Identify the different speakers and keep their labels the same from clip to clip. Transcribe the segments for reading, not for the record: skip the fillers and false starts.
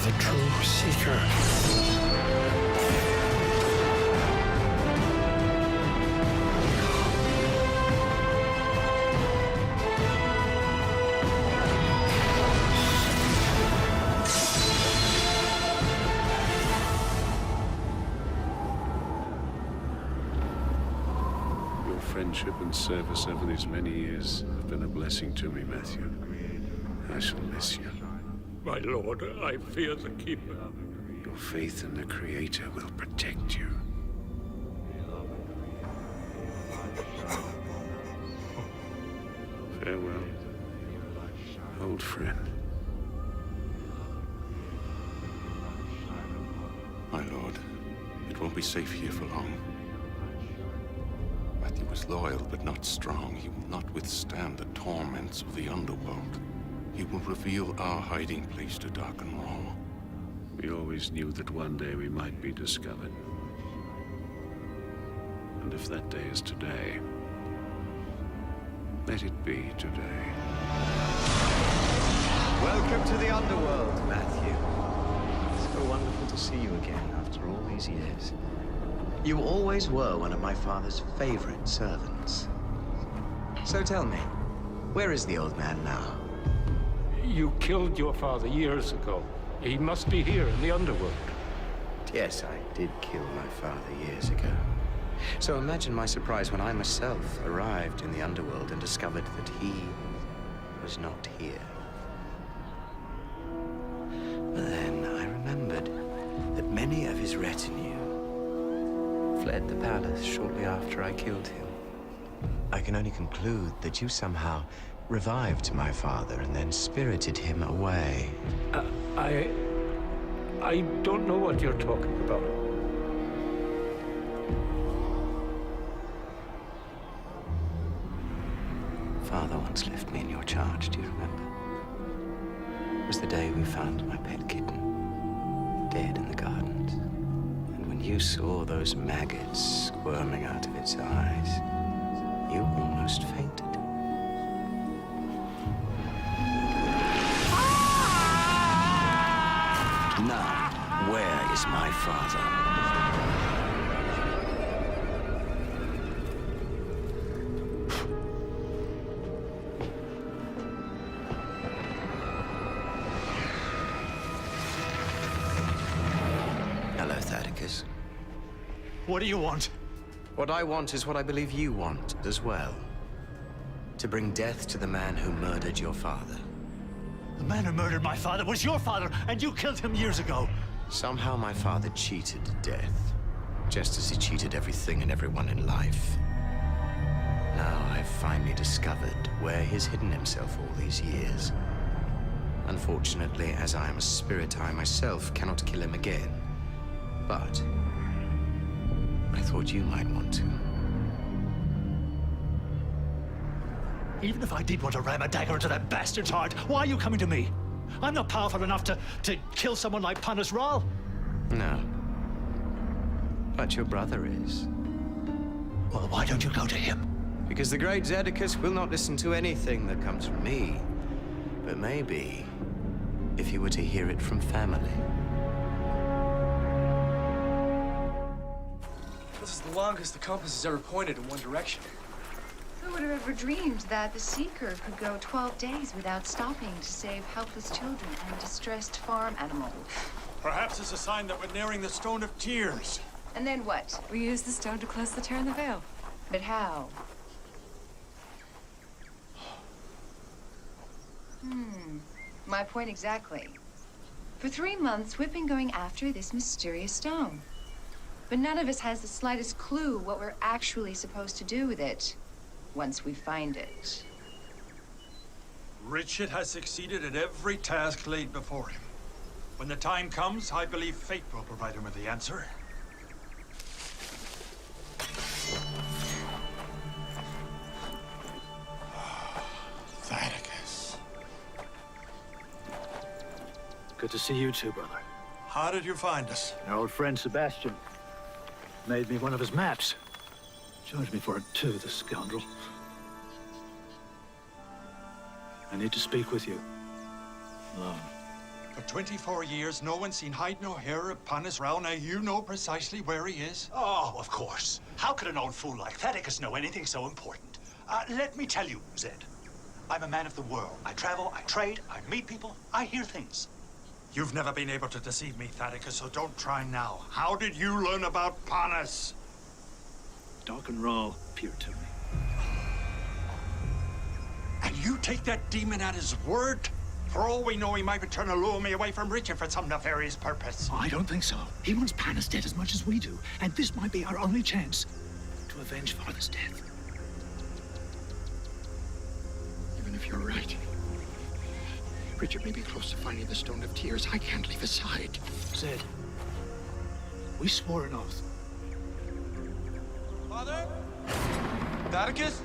Speaker 1: the true seeker.
Speaker 2: Your friendship and service over these many years have been a blessing to me, Matthew. I shall miss you.
Speaker 1: My lord, I fear the Keeper.
Speaker 2: Your faith in the Creator will protect you. Farewell, old friend.
Speaker 3: My lord, it won't be safe here for long. Matthew is loyal but not strong. He will not withstand the torments of the underworld. He will reveal our hiding place to dark and raw.
Speaker 2: We always knew that one day we might be discovered. And if that day is today, let it be today.
Speaker 4: Welcome to the underworld, Matthew. So wonderful to see you again after all these years. You always were one of my father's favorite servants. So tell me, where is the old man now?
Speaker 1: You killed your father years ago. He must be here in the underworld.
Speaker 4: Yes, I did kill my father years ago. So imagine my surprise when I myself arrived in the underworld and discovered that he was not here. But then I remembered that many of his retinue fled the palace shortly after I killed him. I can only conclude that you somehow revived my father and then spirited him away.
Speaker 1: I don't know what you're talking about.
Speaker 4: Father once left me in your charge, do you remember? It was the day we found my pet kitten, dead in the gardens. And when you saw those maggots squirming out of its eyes, you almost fainted. Now, where is my father? Hello, Thaddeus.
Speaker 5: What do you want?
Speaker 4: What I want is what I believe you want as well. To bring death to the man who murdered your father.
Speaker 5: The man who murdered my father was your father, and you killed him years ago.
Speaker 4: Somehow my father cheated death, just as he cheated everything and everyone in life. Now I've finally discovered where he's hidden himself all these years. Unfortunately, as I am a spirit, I myself cannot kill him again. But I thought you might want to.
Speaker 5: Even if I did want to ram a dagger into that bastard's heart, why are you coming to me? I'm not powerful enough to kill someone like Panis Ral.
Speaker 4: No. But your brother is.
Speaker 5: Well, why don't you go to him?
Speaker 4: Because the great Zedicus will not listen to anything that comes from me. But maybe, if you were to hear it from family.
Speaker 6: This is the longest the compass has ever pointed in one direction.
Speaker 7: Who would have ever dreamed that the Seeker could go 12 days without stopping to save helpless children and distressed farm animals?
Speaker 8: Perhaps it's a sign that we're nearing the Stone of Tears.
Speaker 7: And then what?
Speaker 9: We use the stone to close the tear in the veil.
Speaker 7: But how? My point exactly. For 3 months, we've been going after this mysterious stone. But none of us has the slightest clue what we're actually supposed to do with it once we find it.
Speaker 8: Richard has succeeded at every task laid before him. When the time comes, I believe fate will provide him with the answer.
Speaker 3: Thaddeus.
Speaker 5: Good to see you too, brother.
Speaker 8: How did you find us?
Speaker 5: Our old friend Sebastian made me one of his maps. Charged me for it too, the scoundrel. I need to speak with you. Alone.
Speaker 8: For 24 years, no one's seen hide nor hair of Panis Rao. Now you know precisely where he is.
Speaker 5: Oh, of course. How could an old fool like Thaddeus know anything so important? Let me tell you, Zed. I'm a man of the world. I travel, I trade, I meet people, I hear things.
Speaker 8: You've never been able to deceive me, Thaddeus, so don't try now. How did you learn about Panis?
Speaker 5: Dark and Raw appeared to me.
Speaker 8: And you take that demon at his word? For all we know, he might be trying to lure me away from Richard for some nefarious purpose.
Speaker 5: Oh, I don't think so. He wants Panis dead as much as we do, and this might be our only chance to avenge Father's death.
Speaker 10: Even if you're right, Richard may be close to finding the Stone of Tears. I can't leave his side.
Speaker 5: Zed, we swore an oath.
Speaker 6: Father? Thaddeus?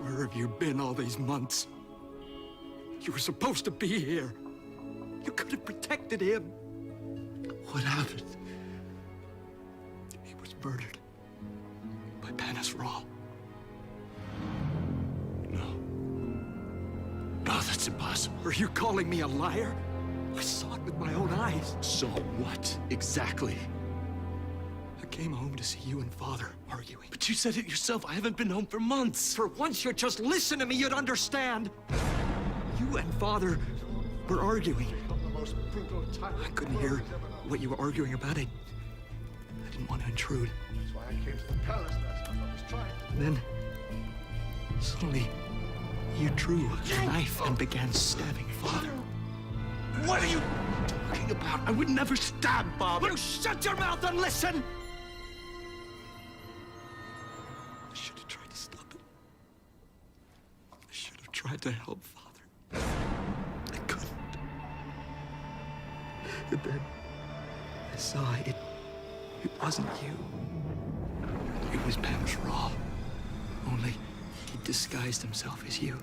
Speaker 10: Where have you been all these months? You were supposed to be here. You could have protected him. What happened? He was murdered by Panis Raw. No. No, that's impossible. Are you calling me a liar? I saw it with my own eyes. Saw what exactly? I came home to see you and Father arguing. But you said it yourself. I haven't been home for months. For once you'd just listen to me, you'd understand. You and Father were arguing. I couldn't hear what you were arguing about. I didn't want to intrude.
Speaker 11: That's why I came to the palace last time. I was trying.
Speaker 10: And then, suddenly, you drew a knife and began stabbing Father. What are you talking about? I would never stab Father. You shut your mouth and listen! I should have tried to stop it. I should have tried to help Father. I couldn't. And then I saw it. It wasn't you. It was Panis Raw. Only he disguised himself as you.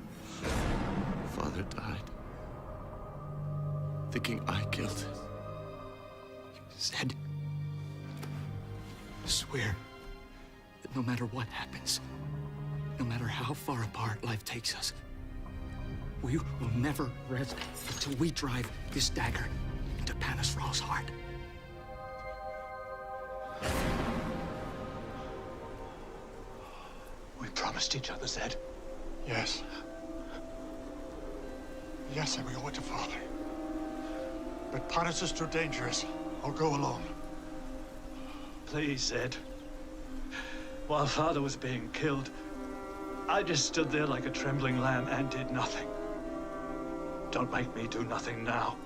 Speaker 10: Father died, thinking I killed him. You said, swear that no matter what happens, no matter how far apart life takes us, we will never rest until we drive this dagger into Panis Raw's heart.
Speaker 5: We promised each other, Zed.
Speaker 8: Yes. Yes, and we owe it to Father. But Panis is too dangerous. I'll go alone.
Speaker 5: Please, Zed. While Father was being killed, I just stood there like a trembling lamb and did nothing. Don't make me do nothing now.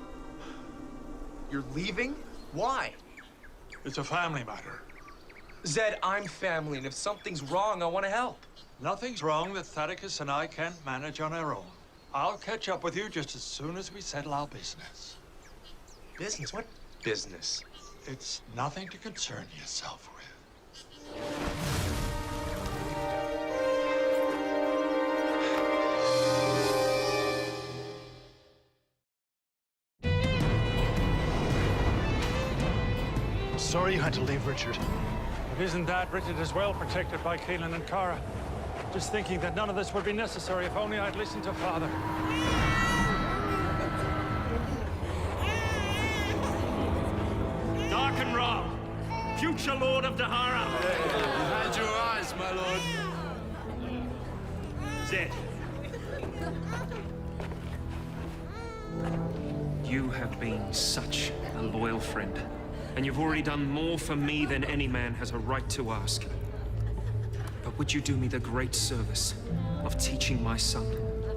Speaker 6: You're leaving? Why?
Speaker 8: It's a family matter.
Speaker 6: Zed, I'm family, and if something's wrong, I want to help.
Speaker 8: Nothing's wrong that Thaddeus and I can't manage on our own. I'll catch up with you just as soon as we settle our business.
Speaker 6: Business? What business?
Speaker 8: It's nothing to concern yourself with.
Speaker 5: Sorry you had to leave, Richard.
Speaker 8: But isn't that Richard is well protected by Keelan and Cara? Just thinking that none of this would be necessary if only I'd listened to Father.
Speaker 5: Dark and Raw, future Lord of Dahara.
Speaker 2: Behind your eyes, my lord.
Speaker 5: Zed.
Speaker 12: You have been such a loyal friend, and you've already done more for me than any man has a right to ask. But would you do me the great service of teaching my son,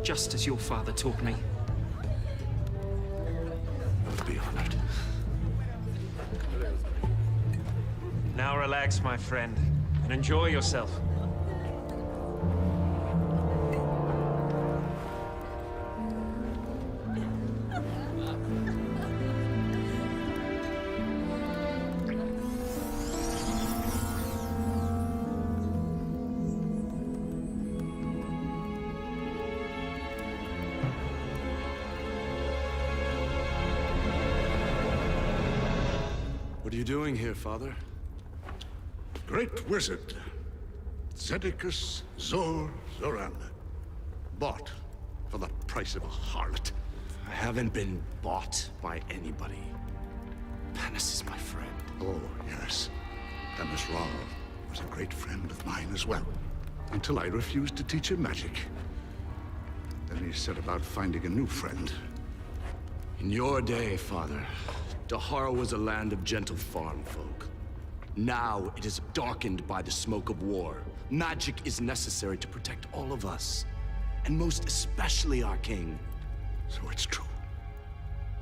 Speaker 12: just as your father taught me?
Speaker 3: I'd be honored.
Speaker 12: Now relax, my friend, and enjoy yourself.
Speaker 10: What are you doing here, Father?
Speaker 11: Great wizard, Zedicus Zoran, bought for the price of a harlot.
Speaker 10: I haven't been bought by anybody. Panis is my friend.
Speaker 11: Oh, yes. Panis Ra was a great friend of mine as well, until I refused to teach him magic. Then he set about finding a new friend.
Speaker 10: In your day, Father, Dahara was a land of gentle farm folk. Now it is darkened by the smoke of war. Magic is necessary to protect all of us, and most especially our king.
Speaker 11: So it's true.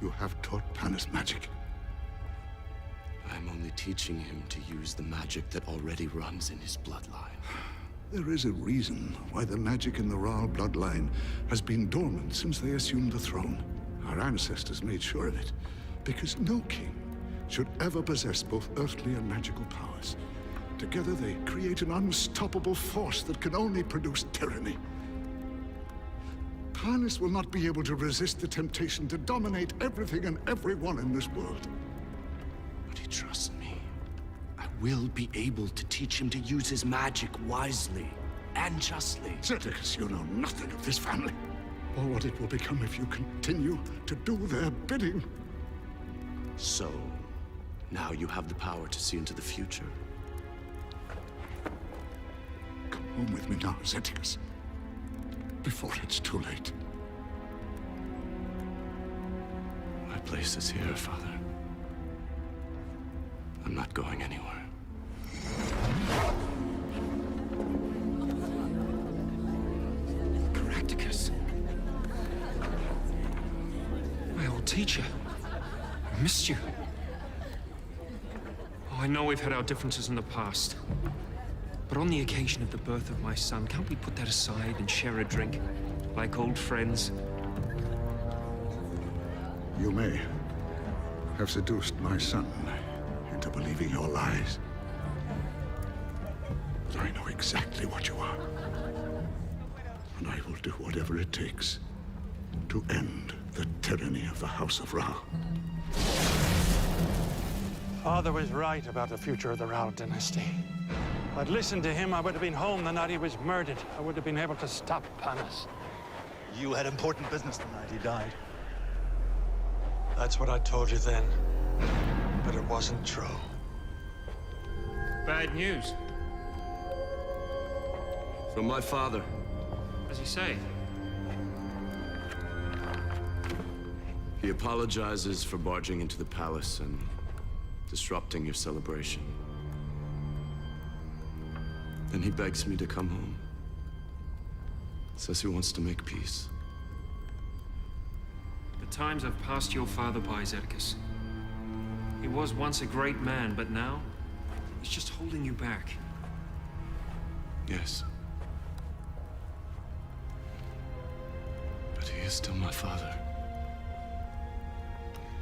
Speaker 11: You have taught Panis magic.
Speaker 10: I'm only teaching him to use the magic that already runs in his bloodline.
Speaker 11: There is a reason why the magic in the Ra bloodline has been dormant since they assumed the throne. Our ancestors made sure of it, because no king should ever possess both earthly and magical powers. Together they create an unstoppable force that can only produce tyranny. Panis will not be able to resist the temptation to dominate everything and everyone in this world.
Speaker 10: But he trusts me. I will be able to teach him to use his magic wisely and justly.
Speaker 11: Zedicus, you know nothing of this family, or what it will become if you continue to do their bidding.
Speaker 10: So, now you have the power to see into the future.
Speaker 11: Come home with me now, Zedicus, before it's too late.
Speaker 10: My place is here, Father. I'm not going anywhere.
Speaker 12: Caractacus. My old teacher. I missed you. Oh, I know we've had our differences in the past. But on the occasion of the birth of my son, can't we put that aside and share a drink? Like old friends?
Speaker 11: You may have seduced my son into believing your lies. But I know exactly what you are. And I will do whatever it takes to end the tyranny of the House of Ra.
Speaker 8: Father was right about the future of the Rao dynasty. If I'd listened to him, I would have been home the night he was murdered. I would have been able to stop Panis.
Speaker 5: You had important business the night he died. That's what I told you then, but it wasn't true.
Speaker 12: Bad news.
Speaker 10: From my father.
Speaker 12: As you say.
Speaker 10: He apologizes for barging into the palace and disrupting your celebration. Then he begs me to come home. Says he wants to make peace.
Speaker 12: The times have passed your father by, Zedicus. He was once a great man, but now he's just holding you back.
Speaker 10: Yes. But he is still my father.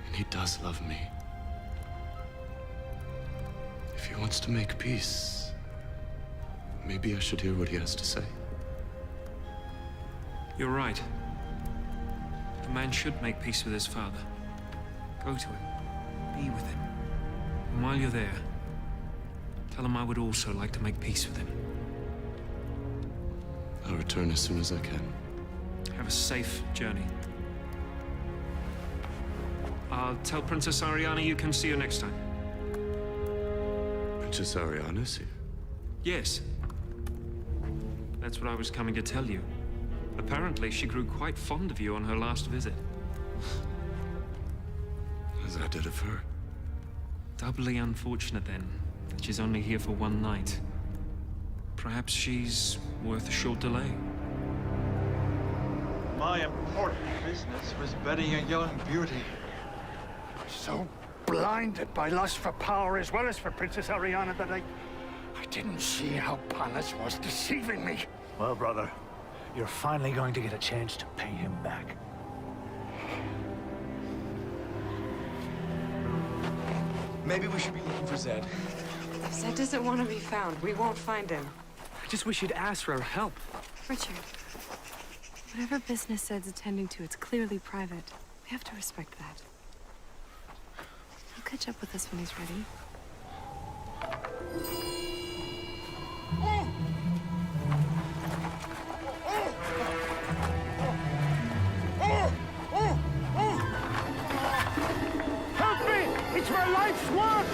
Speaker 10: And he does love me. If he wants to make peace, maybe I should hear what he has to say.
Speaker 12: You're right. The man should make peace with his father. Go to him. Be with him. And while you're there, tell him I would also like to make peace with him.
Speaker 10: I'll return as soon as I can.
Speaker 12: Have a safe journey. I'll tell Princess Ariana you can see her next time.
Speaker 10: Princess Ariana's here?
Speaker 12: Yes. That's what I was coming to tell you. Apparently, she grew quite fond of you on her last visit.
Speaker 10: As I did of her.
Speaker 12: Doubly unfortunate, then, that she's only here for one night. Perhaps she's worth a short delay.
Speaker 5: My important business was betting a young beauty.
Speaker 11: So blinded by lust for power as well as for Princess Ariana that I didn't see how Panis was deceiving me.
Speaker 13: Well, brother, you're finally going to get a chance to pay him back.
Speaker 6: Maybe we should be looking for Zed.
Speaker 9: If Zed doesn't want to be found, we won't find him.
Speaker 14: I just wish you'd ask for our help.
Speaker 9: Richard, whatever business Zed's attending to, it's clearly private. We have to respect that. How catch up with us when he's ready.
Speaker 1: Help me! It's my life's work!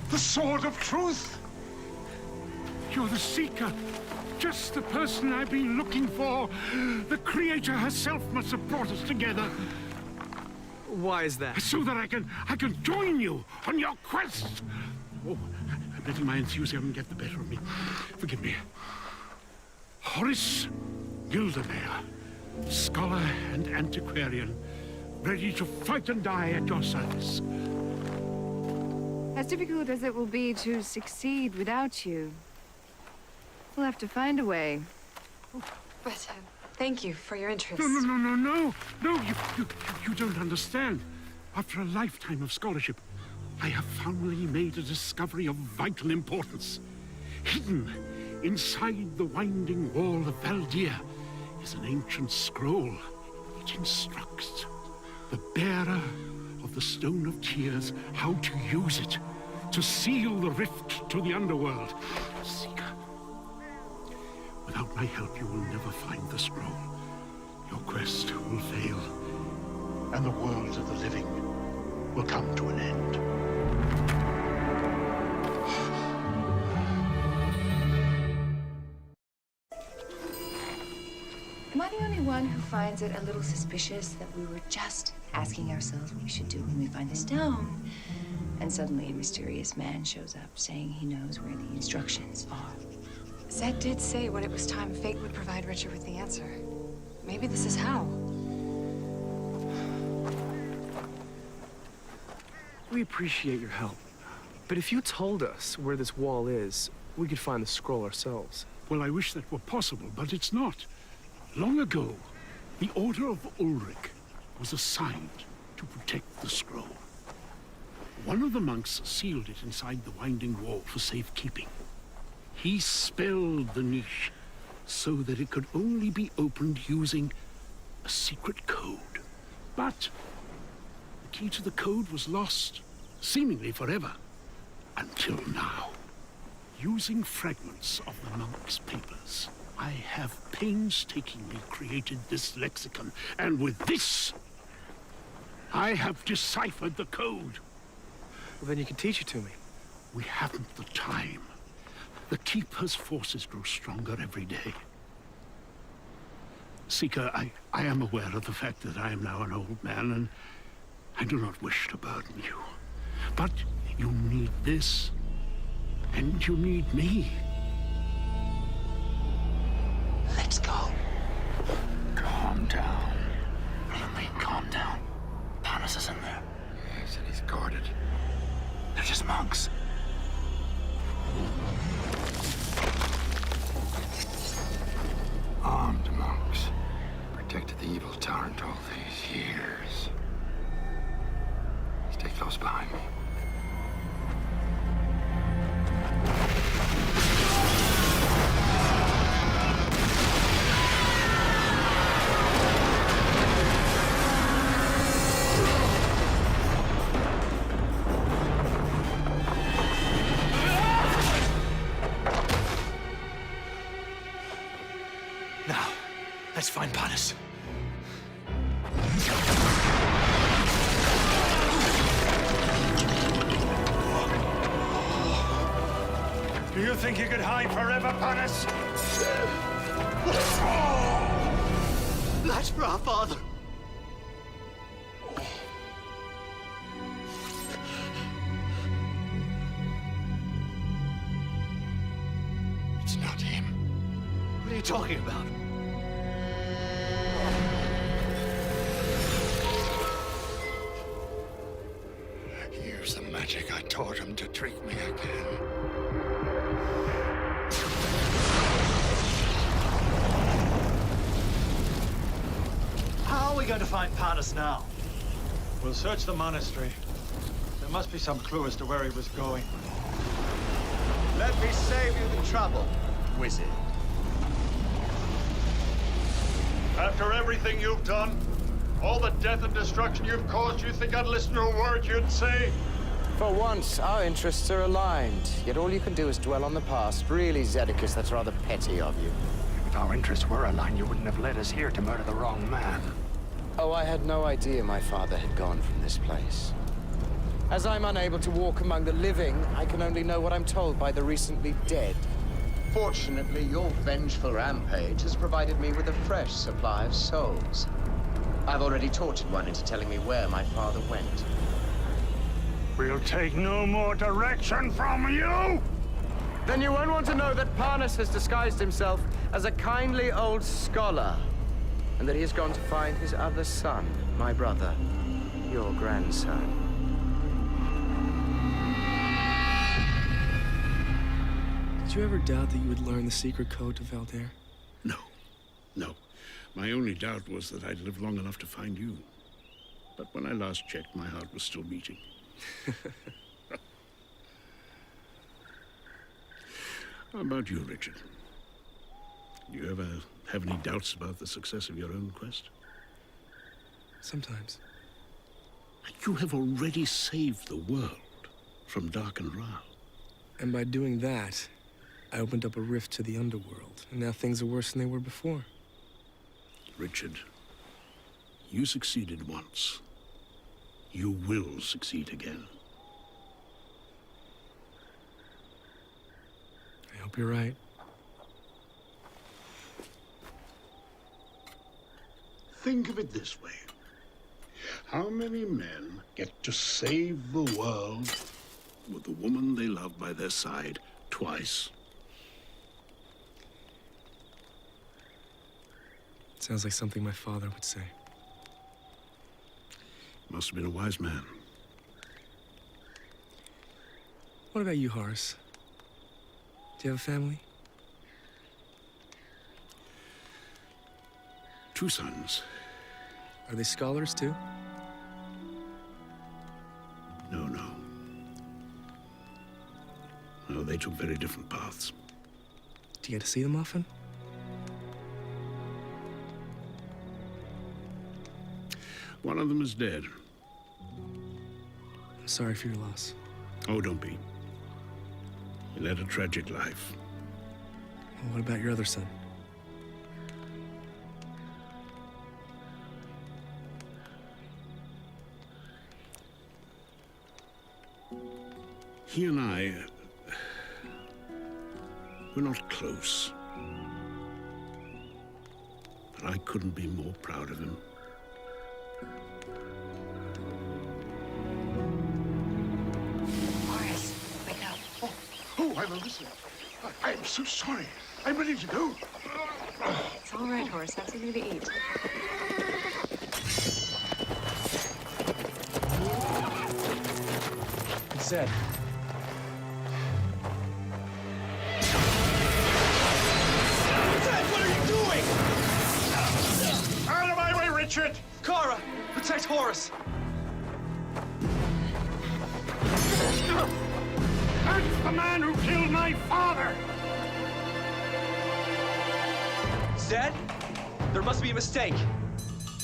Speaker 11: The sword of truth!
Speaker 1: You're the Seeker. Just the person I've been looking for. The Creator herself must have brought us together.
Speaker 14: Why is that?
Speaker 1: So that I can join you on your quest. Oh, I'm letting my enthusiasm get the better of me. Forgive me. Horace Gildemeyer, scholar and antiquarian, ready to fight and die at your service.
Speaker 7: As difficult as it will be to succeed without you, we'll have to find a way.
Speaker 9: But thank you for your interest.
Speaker 1: No, you don't understand. After a lifetime of scholarship, I have finally made a discovery of vital importance. Hidden inside the winding wall of Valdir is an ancient scroll which instructs the bearer of the Stone of Tears how to use it to seal the rift to the underworld. Seeker, without my help, you will never find the scroll. Your quest will fail, and the world of the living will come to an end.
Speaker 7: Am I the only one who finds it a little suspicious that we were just asking ourselves what we should do when we find the stone, and suddenly a mysterious man shows up saying he knows where the instructions are?
Speaker 9: Zed did say when it was time, fate would provide Richard with the answer. Maybe this is how.
Speaker 14: We appreciate your help. But if you told us where this wall is, we could find the scroll ourselves.
Speaker 1: Well, I wish that were possible, but it's not. Long ago, the Order of Ulrich was assigned to protect the scroll. One of the monks sealed it inside the winding wall for safekeeping. He spelled the niche so that it could only be opened using a secret code. But the key to the code was lost, seemingly forever, until now. Using fragments of the monk's papers, I have painstakingly created this lexicon, and with this, I have deciphered the code.
Speaker 14: Well, then you can teach it to me.
Speaker 1: We haven't the time. The Keeper's forces grow stronger every day. Seeker, I am aware of the fact that I am now an old man, and I do not wish to burden you. But you need this, and you need me. Let's go.
Speaker 4: Calm down. What do you mean, calm down? Panos is in there. Yes, and he's guarded. They're just monks. Armed monks. Protected the evil tyrant all these years. Stay close behind me.
Speaker 10: Now, let's find Panos.
Speaker 1: Do you think you could hide forever, Panos?
Speaker 10: That's for our father.
Speaker 4: It's not him.
Speaker 10: What are you talking about?
Speaker 4: Use the magic I taught him to trick me again.
Speaker 5: How are we going to find Panos now? We'll search the monastery. There must be some clue as to where he was going.
Speaker 4: Let me save you the trouble, wizard.
Speaker 15: After everything you've done, all the death and destruction you've caused, you think I'd listen to a word you'd say?
Speaker 16: For once, our interests are aligned. Yet all you can do is dwell on the past. Really, Zedekis, that's rather petty of you.
Speaker 13: If our interests were aligned, you wouldn't have led us here to murder the wrong man.
Speaker 16: Oh, I had no idea my father had gone from this place. As I'm unable to walk among the living, I can only know what I'm told by the recently dead. Fortunately, your vengeful rampage has provided me with a fresh supply of souls. I've already tortured one into telling me where my father went.
Speaker 13: We'll take no more direction from you!
Speaker 16: Then you won't want to know that Parnas has disguised himself as a kindly old scholar, and that he has gone to find his other son, my brother, your grandson.
Speaker 14: Did you ever doubt that you would learn the secret code to Valdair?
Speaker 1: No. No. My only doubt was that I'd live long enough to find you. But when I last checked, my heart was still beating. How about you, Richard? Do you ever have any doubts about the success of your own quest?
Speaker 14: Sometimes.
Speaker 1: You have already saved the world from Darken Ra.
Speaker 14: And by doing that, I opened up a rift to the underworld, and now things are worse than they were before.
Speaker 1: Richard, you succeeded once. You will succeed again.
Speaker 14: I hope you're right.
Speaker 1: Think of it this way. How many men get to save the world with the woman they love by their side twice?
Speaker 14: Sounds like something my father would say.
Speaker 1: Must have been a wise man.
Speaker 14: What about you, Horace? Do you have a family?
Speaker 1: 2 sons.
Speaker 14: Are they scholars, too?
Speaker 1: No, no. No, they took very different paths.
Speaker 14: Do you get to see them often?
Speaker 1: One of them is dead.
Speaker 14: I'm sorry for your loss.
Speaker 1: Oh, don't be. He led a tragic life.
Speaker 14: Well, what about your other son?
Speaker 1: He and I... we're not close. But I couldn't be more proud of him.
Speaker 7: Horace, wake up.
Speaker 1: Oh, I'm listening. I'm so sorry. I'm ready to go.
Speaker 9: It's all right, Horace. Have something to eat.
Speaker 14: It's Zed.
Speaker 15: Zed, what are you doing? Out of my way, Richard!
Speaker 6: Kara, protect Horace.
Speaker 13: That's the man who killed my father!
Speaker 6: Zed, there must be a mistake.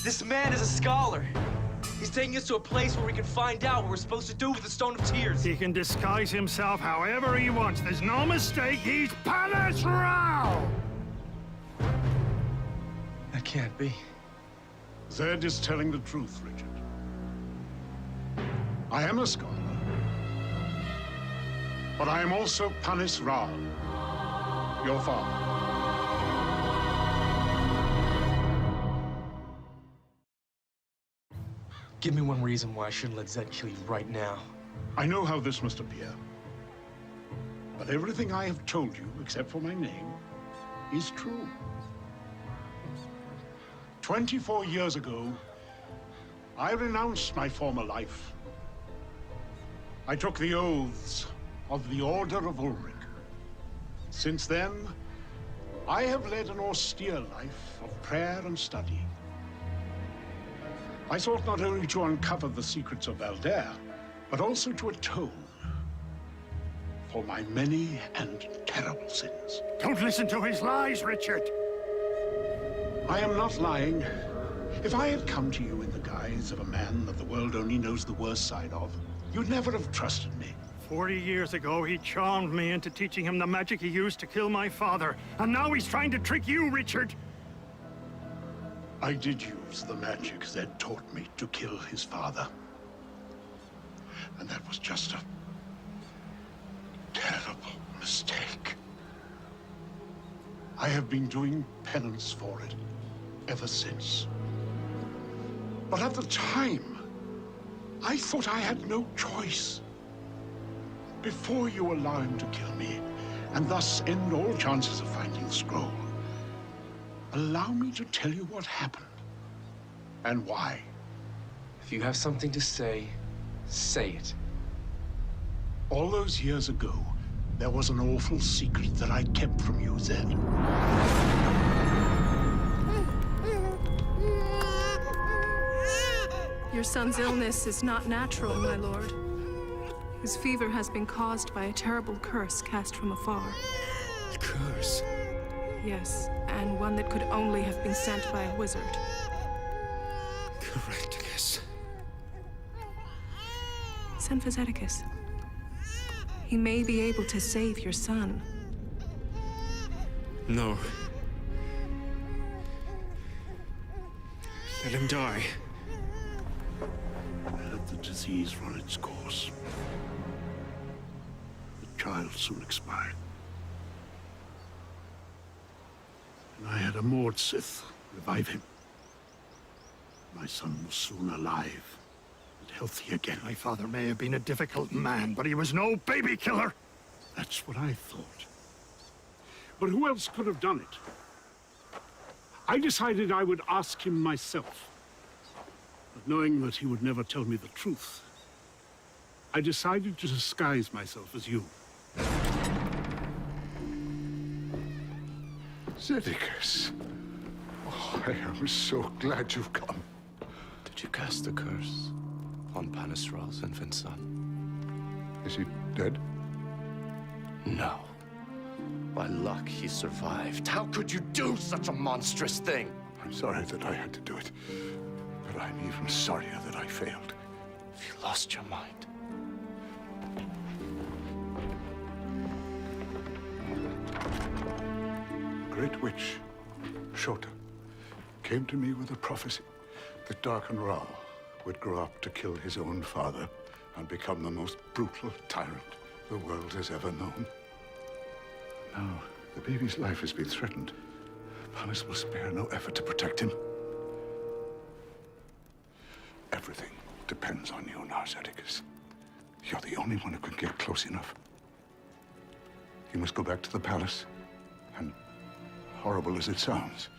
Speaker 6: This man is a scholar. He's taking us to a place where we can find out what we're supposed to do with the Stone of Tears.
Speaker 13: He can disguise himself however he wants. There's no mistake. He's Palace Rao!
Speaker 14: That can't be.
Speaker 1: Zed is telling the truth, Richard. I am a scholar. But I am also Panis Ra, your father.
Speaker 6: Give me one reason why I shouldn't let Zed kill you right now.
Speaker 1: I know how this must appear. But everything I have told you, except for my name, is true. 24 years ago, I renounced my former life. I took the oaths of the Order of Ulrich. Since then, I have led an austere life of prayer and study. I sought not only to uncover the secrets of Valdair, but also to atone for my many and terrible sins.
Speaker 13: Don't listen to his lies, Richard.
Speaker 1: I am not lying. If I had come to you in the guise of a man that the world only knows the worst side of, you'd never have trusted me.
Speaker 13: 40 years ago, he charmed me into teaching him the magic he used to kill my father. And now he's trying to trick you, Richard.
Speaker 1: I did use the magic Zed taught me to kill his father. And that was just a terrible mistake. I have been doing penance for it ever since. But at the time, I thought I had no choice. Before you allow him to kill me, and thus end all chances of finding the scroll, allow me to tell you what happened, and why.
Speaker 6: If you have something to say, say it.
Speaker 1: All those years ago, there was an awful secret that I kept from you, Zed.
Speaker 17: Your son's illness is not natural, my lord. His fever has been caused by a terrible curse cast from afar.
Speaker 10: A curse?
Speaker 17: Yes, and one that could only have been sent by a wizard.
Speaker 10: Correcticus.
Speaker 17: Send for Zedicus. He may be able to save your son.
Speaker 10: No. Let him die.
Speaker 1: Let the disease run its course. The child soon expired. And I had a Mord Sith revive him. My son was soon alive and healthy again.
Speaker 13: My father may have been a difficult man, but he was no baby killer.
Speaker 1: That's what I thought. But who else could have done it? I decided I would ask him myself. But knowing that he would never tell me the truth, I decided to disguise myself as you.
Speaker 11: Zedicus. Oh, I am so glad you've come.
Speaker 4: Did you cast the curse on Panisral's infant son?
Speaker 11: Is he dead?
Speaker 4: No. By luck, he survived. How could you do such a monstrous thing?
Speaker 11: I'm sorry that I had to do it, but I'm even sorrier that I failed.
Speaker 4: You lost your mind.
Speaker 11: Great witch, Shota, came to me with a prophecy that Darken Ra would grow up to kill his own father and become the most brutal tyrant the world has ever known. Now, the baby's life has been threatened. Panis will spare no effort to protect him. Everything depends on you now, Zedicus. You're the only one who can get close enough. You must go back to the palace, and horrible as it sounds,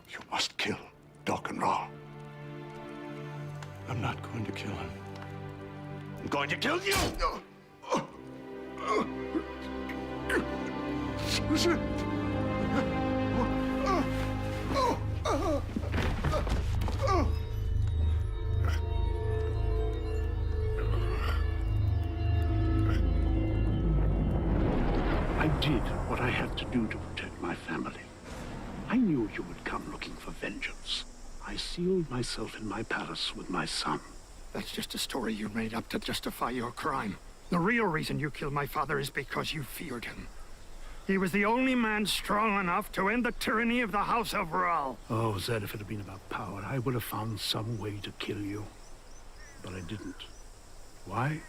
Speaker 11: you must kill Darken Ra.
Speaker 4: I'm not going to kill him. I'm going to kill you!
Speaker 1: I did what I had to do to protect my family. I knew you would come looking for vengeance. I sealed myself in my palace with my son.
Speaker 13: That's just a story you made up to justify your crime. The real reason you killed my father is because you feared him. He was the only man strong enough to end the tyranny of the House of Ral.
Speaker 1: Oh, Zed, if it had been about power, I would have found some way to kill you. But I didn't. Why?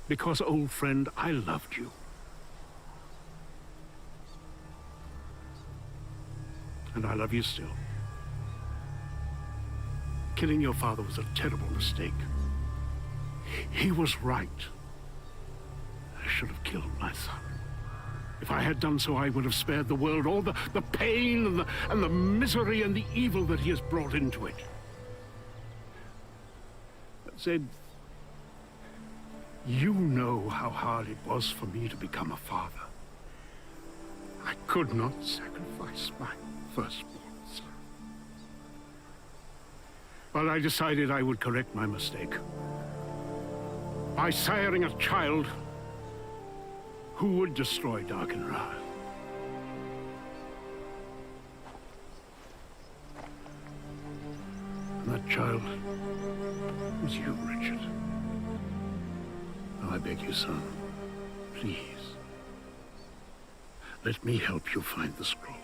Speaker 1: Because, old friend, I loved you. And I love you still. Killing your father was a terrible mistake. He was right. I should have killed my son. If I had done so, I would have spared the world all the pain and the misery and the evil that he has brought into it. But Zed, you know how hard it was for me to become a father. I could not sacrifice my firstborn son. But I decided I would correct my mistake. By siring a child Who would destroy Darkenra? And that child was you, Richard. Now I beg you, son, please, let me help you find the scroll.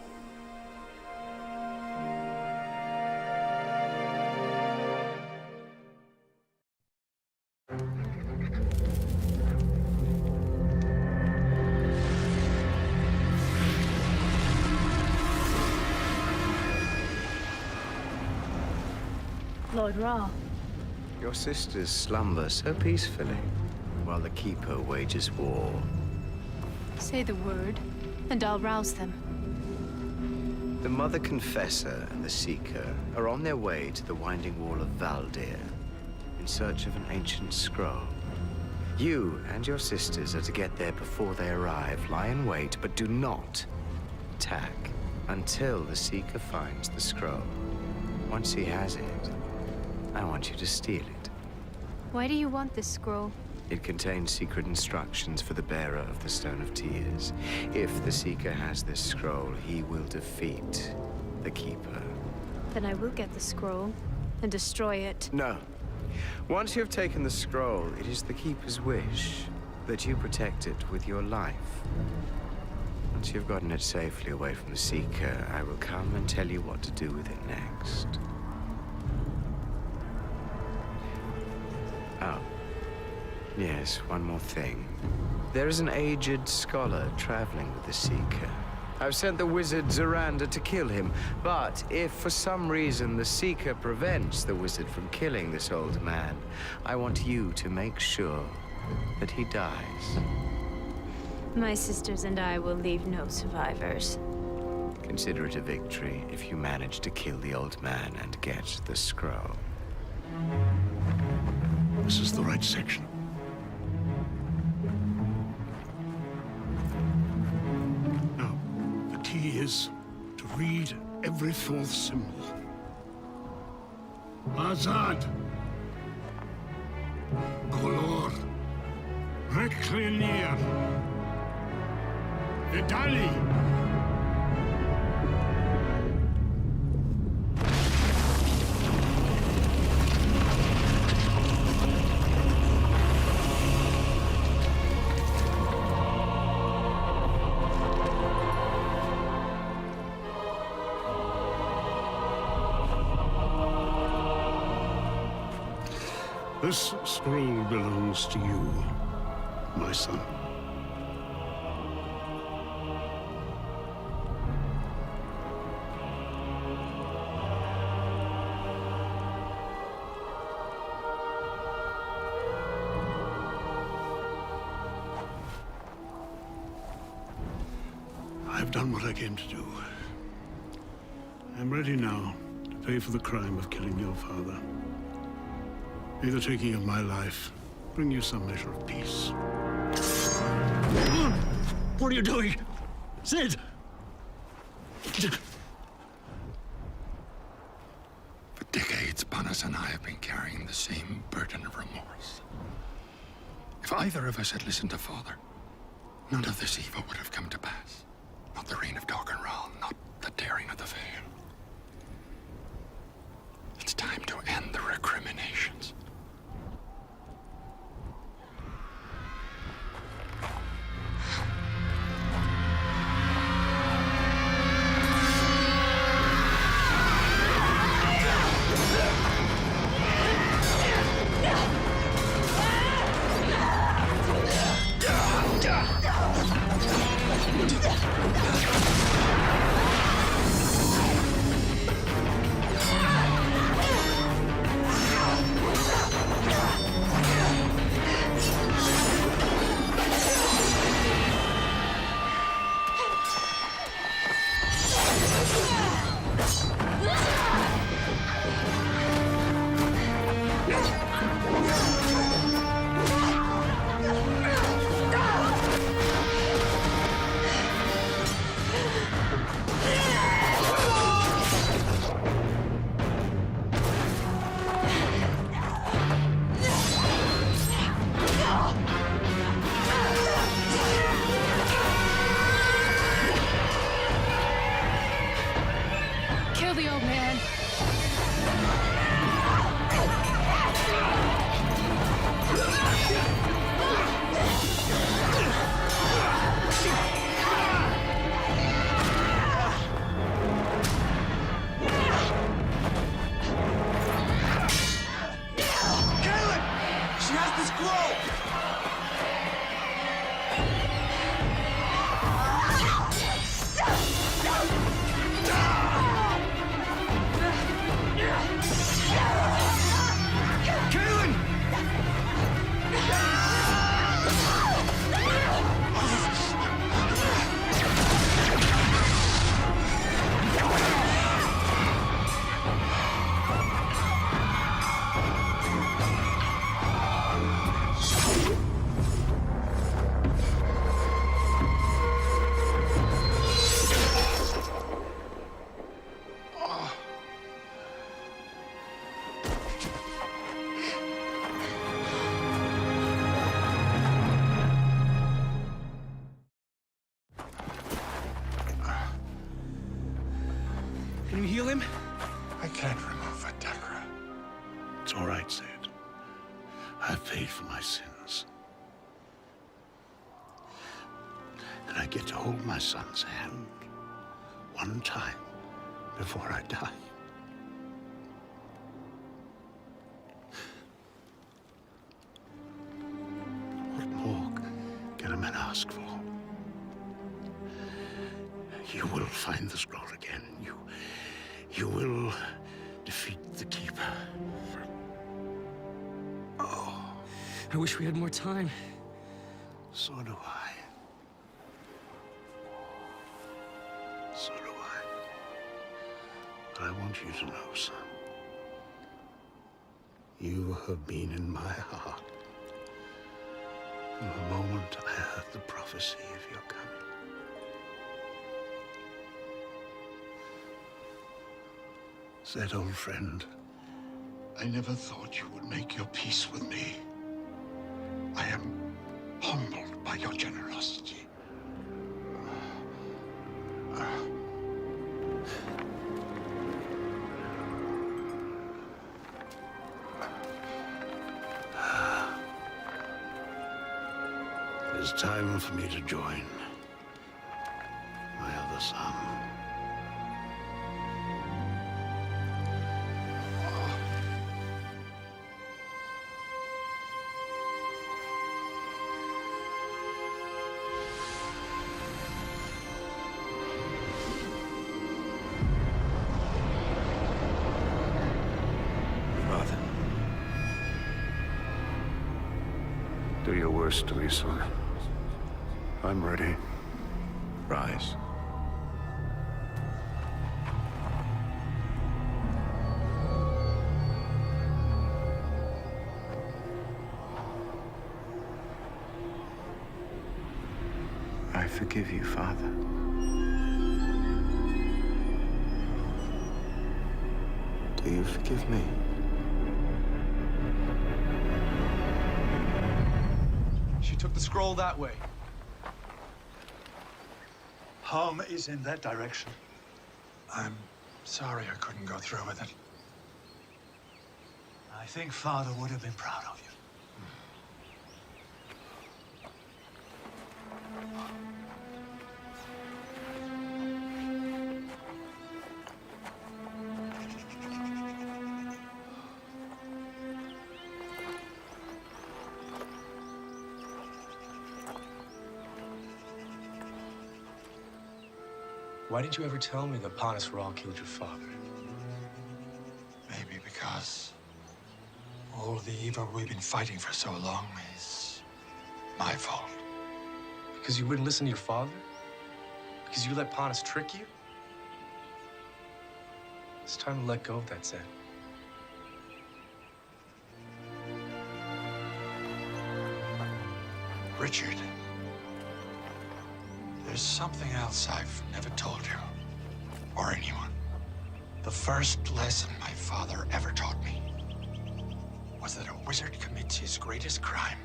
Speaker 18: Lord Ra.
Speaker 4: Your sisters slumber so peacefully, while the Keeper wages war.
Speaker 18: Say the word, and I'll rouse them.
Speaker 4: The Mother Confessor and the Seeker are on their way to the Winding Wall of Valdir, in search of an ancient scroll. You and your sisters are to get there before they arrive. Lie in wait, but do not attack until the Seeker finds the scroll. Once he has it, I want you to steal it.
Speaker 18: Why do you want this scroll?
Speaker 4: It contains secret instructions for the bearer of the Stone of Tears. If the Seeker has this scroll, he will defeat the Keeper.
Speaker 18: Then I will get the scroll and destroy it.
Speaker 4: No. Once you have taken the scroll, it is the Keeper's wish that you protect it with your life. Once you've gotten it safely away from the Seeker, I will come and tell you what to do with it next. Oh. Yes, one more thing. There is an aged scholar traveling with the Seeker. I've sent the wizard Zoranda to kill him, but if for some reason the Seeker prevents the wizard from killing this old man, I want you to make sure that he dies.
Speaker 18: My sisters and I will leave no survivors.
Speaker 4: Consider it a victory if you manage to kill the old man and get the scroll.
Speaker 1: This is the right section. Now, the key is to read every fourth symbol. Azad. Golor. Reklenir. Vidali. This scroll belongs to you, my son. I've done what I came to do. I'm ready now to pay for the crime of killing your father. May the taking of my life bring you some measure of peace.
Speaker 10: What are you doing? Sid!
Speaker 3: For decades, Panas and I have been carrying the same burden of remorse. If either of us had listened to Father, none of this evil would have come to pass. Not the reign of Darkenral, not the daring of the Veil. It's time to end the recriminations.
Speaker 6: She has the scroll!
Speaker 10: Can you heal him?
Speaker 3: I can't remove a dagger.
Speaker 1: It's all right, Zed. I've paid for my sins. And I get to hold my son's hand one time before I die. What more can a man ask for? You will find the scroll again. You will defeat the Keeper. Oh.
Speaker 10: I wish we had more time.
Speaker 1: So do I. So do I. But I want you to know, son, you have been in my heart from the moment I heard the prophecy of your coming. Said, old friend, I never thought you would make your peace with me. I am humbled by your generosity. It's time for me to join my other son.
Speaker 2: Do your worst to me, son. I'm ready.
Speaker 4: Rise. I forgive you, Father. Do you forgive me?
Speaker 5: She took the scroll that way. Home is in that direction.
Speaker 11: I'm sorry I couldn't go through with it.
Speaker 5: I think Father would have been proud of you.
Speaker 6: Why didn't you ever tell me that Panis Rahl killed your father?
Speaker 11: Maybe because all the evil we've been fighting for so long is my fault.
Speaker 6: Because you wouldn't listen to your father? Because you let Panis trick you? It's time to let go of that, Zed.
Speaker 11: Richard, there's something else I've never told you, or anyone. The first lesson my father ever taught me was that a wizard commits his greatest crime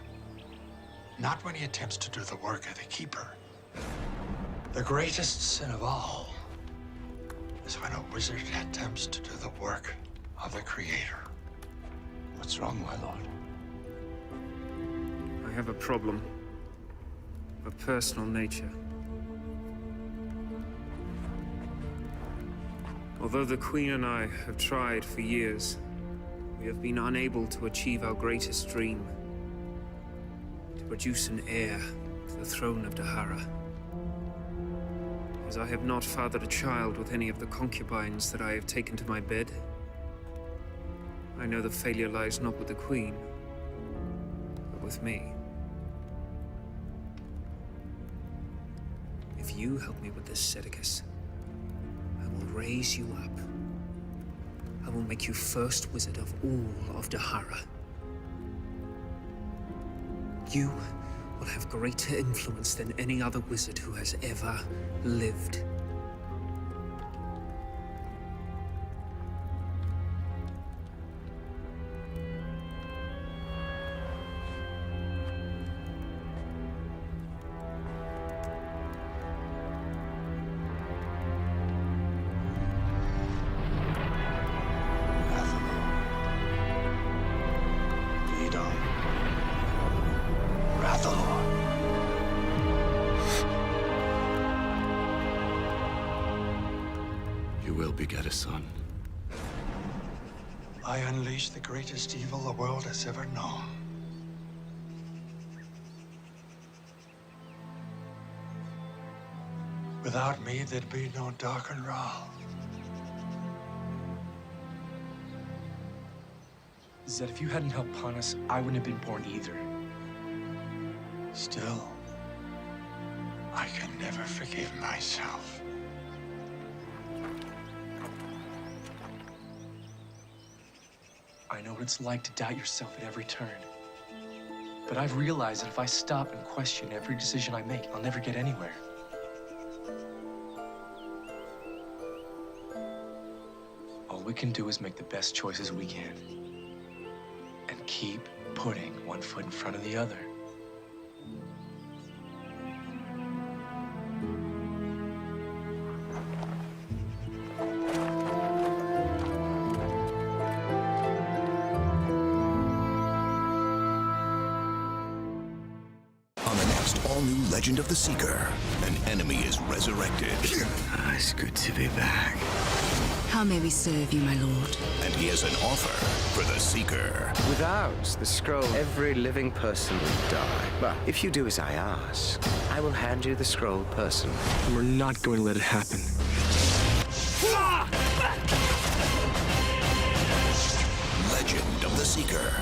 Speaker 11: not when he attempts to do the work of the Keeper. The greatest sin of all is when a wizard attempts to do the work of the Creator.
Speaker 12: What's wrong, my lord? I have a problem of a personal nature. Although the Queen and I have tried for years, we have been unable to achieve our greatest dream, to produce an heir to the throne of Dahara. As I have not fathered a child with any of the concubines that I have taken to my bed, I know the failure lies not with the Queen, but with me. If you help me with this, Sedicus, I will raise you up. I will make you first wizard of all of Dahara. You will have greater influence than any other wizard who has ever lived.
Speaker 3: You will beget a son.
Speaker 19: I unleash the greatest evil the world has ever known. Without me, there'd be no Darken Rahl.
Speaker 14: Zed, if you hadn't helped Panas, I wouldn't have been born either.
Speaker 19: Still, I can never forgive myself.
Speaker 14: I know what it's like to doubt yourself at every turn. But I've realized that if I stop and question every decision I make, I'll never get anywhere. All we can do is make the best choices we can. And keep putting one foot in front of the other.
Speaker 20: All-new Legend of the Seeker. An enemy is resurrected.
Speaker 4: It's good to be back.
Speaker 21: How may we serve you, my lord?
Speaker 20: And he has an offer for the Seeker.
Speaker 4: Without the scroll, every living person will die. But if you do as I ask, I will hand you the scroll personally.
Speaker 14: And we're not going to let it happen.
Speaker 20: Legend of the Seeker.